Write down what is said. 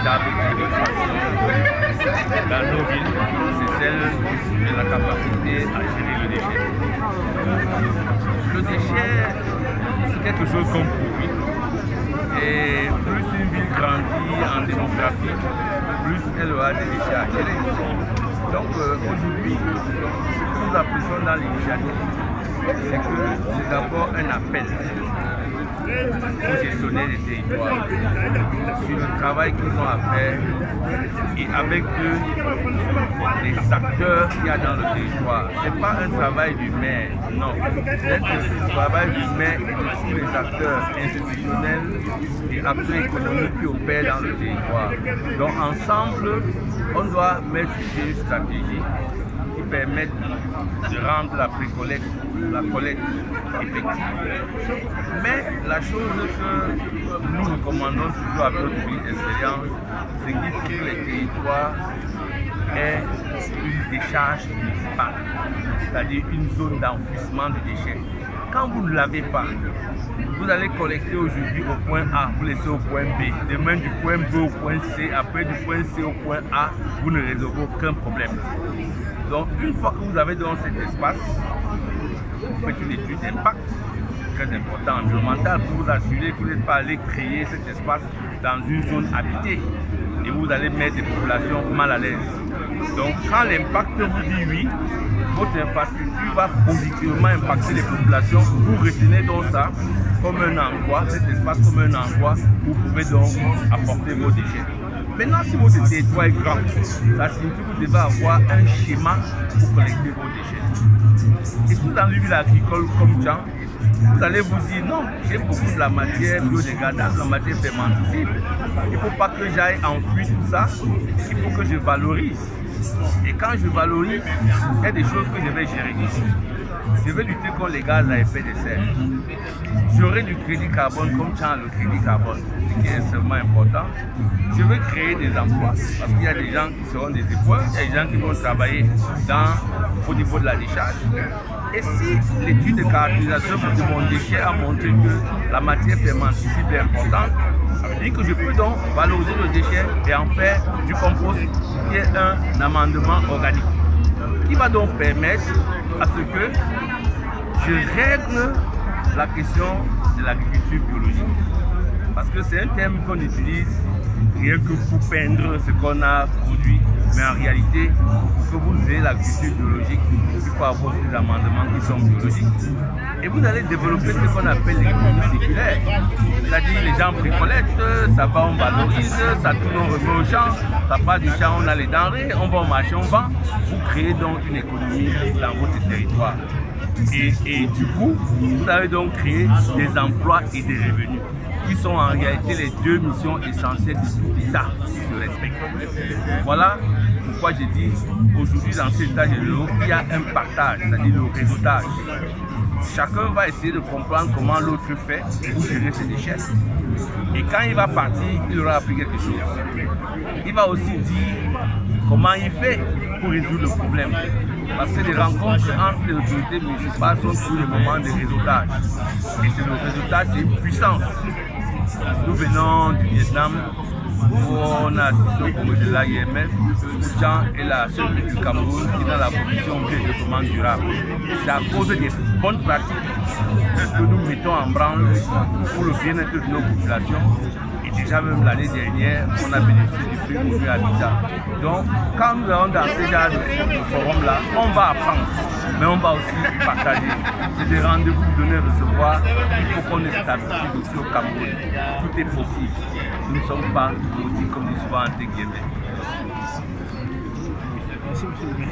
véritable innovation dans nos villes, c'est celle de la capacité à gérer le déchet. Le déchet, c'est quelque chose qu'on produit. Et plus une ville grandit en démographie, plus elle aura des déchets à gérer. Donc aujourd'hui, ce que nous apprécions dans l'initiative, c'est que c'est d'abord un appel aux gestionnaires des territoires sur le travail qu'ils ont à faire et avec eux les acteurs qu'il y a dans le territoire. Ce n'est pas un travail du maire, non. C'est un travail du maire et de tous les acteurs institutionnels et acteurs économiques qui opèrent dans le territoire. Donc ensemble, on doit mettre sur pied une stratégie qui permette de rendre la collecte effective. Mais la chose que nous recommandons toujours avec notre expérience, c'est qu'il faut que les territoires aient une décharge municipale, c'est-à-dire une zone d'enfouissement de déchets. Quand vous ne l'avez pas, vous allez collecter aujourd'hui au point A, vous laissez au point B, demain du point B au point C, après du point C au point A, vous ne résolvez aucun problème. Donc une fois que vous avez dans cet espace, vous faites une étude d'impact, très important, environnemental, pour vous assurer que vous n'êtes pas allé créer cet espace dans une zone habitée et vous allez mettre des populations mal à l'aise. Donc quand l'impact vous dit oui, votre infrastructure va positivement impacter les populations. Vous retenez donc ça comme un endroit, cet espace comme un endroit où vous pouvez donc apporter vos déchets. Maintenant, si votre territoire est grand, ça signifie que vous devez avoir un schéma pour collecter vos déchets. Et si vous dans une ville agricole comme Tchang, vous allez vous dire non, j'ai beaucoup de la matière biodégradable, la matière fermentescible. Il ne faut pas que j'aille enfouir tout ça, il faut que je valorise. Et quand je valorise, il y a des choses que je vais gérer. Je vais lutter contre les gaz à effet de serre. J'aurai du crédit carbone comme Tchang le crédit carbone, ce qui est extrêmement important. Je vais créer des emplois parce qu'il y a des gens qui seront des épaules, il y a des gens qui vont travailler au niveau de la décharge. Et si l'étude de caractérisation de mon déchet a montré que la matière fermentescible est importante, ça veut dire que je peux donc valoriser le déchet et en faire du compost qui est un amendement organique qui va donc permettre à ce que je règle la question de l'agriculture biologique. Parce que c'est un terme qu'on utilise rien que pour peindre ce qu'on a produit, mais en réalité, pour que vous ayez l'agriculture biologique, il faut avoir des amendements qui sont biologiques. Et vous allez développer ce qu'on appelle l'économie circulaire. C'est-à-dire les gens bricolettent, ça va, on valorise, ça tourne, on remet au champ, ça part du champ, on a les denrées, on va au marché, on vend. Vous créez donc une économie dans votre territoire. Et du coup, vous avez donc créé des emplois et des revenus, qui sont en réalité les deux missions essentielles de tout État qui se respecte. Voilà pourquoi j'ai dit aujourd'hui dans cet état généraux, il y a un partage, c'est-à-dire le réseautage. Chacun va essayer de comprendre comment l'autre fait pour gérer ses déchets. Et quand il va partir, il aura appris quelque chose. Il va aussi dire comment il fait pour résoudre le problème. Parce que les rencontres entre les autorités municipales sont tous les moments de réseautage. Et c'est le réseautage, c'est une puissance. Nous venons du Vietnam, où on a assisté au congrès de l'AIMF, Tchang est la seule ville du Cameroun qui est dans la commission de développement durable. C'est à cause des bonnes pratiques que nous mettons en branle pour le bien-être de nos populations. Et déjà même l'année dernière, on a bénéficié du prix Mouvu Habitat. Donc, quand nous allons dans ces genres de forums-là, on va apprendre, mais on va aussi partager. C'est des rendez-vous donner, recevoir. Il faut qu'on ait cette habitude aussi au Cameroun. Tout est possible. Nous ne sommes pas maudits comme nous souvent entre guillemets. Merci, monsieur le maire.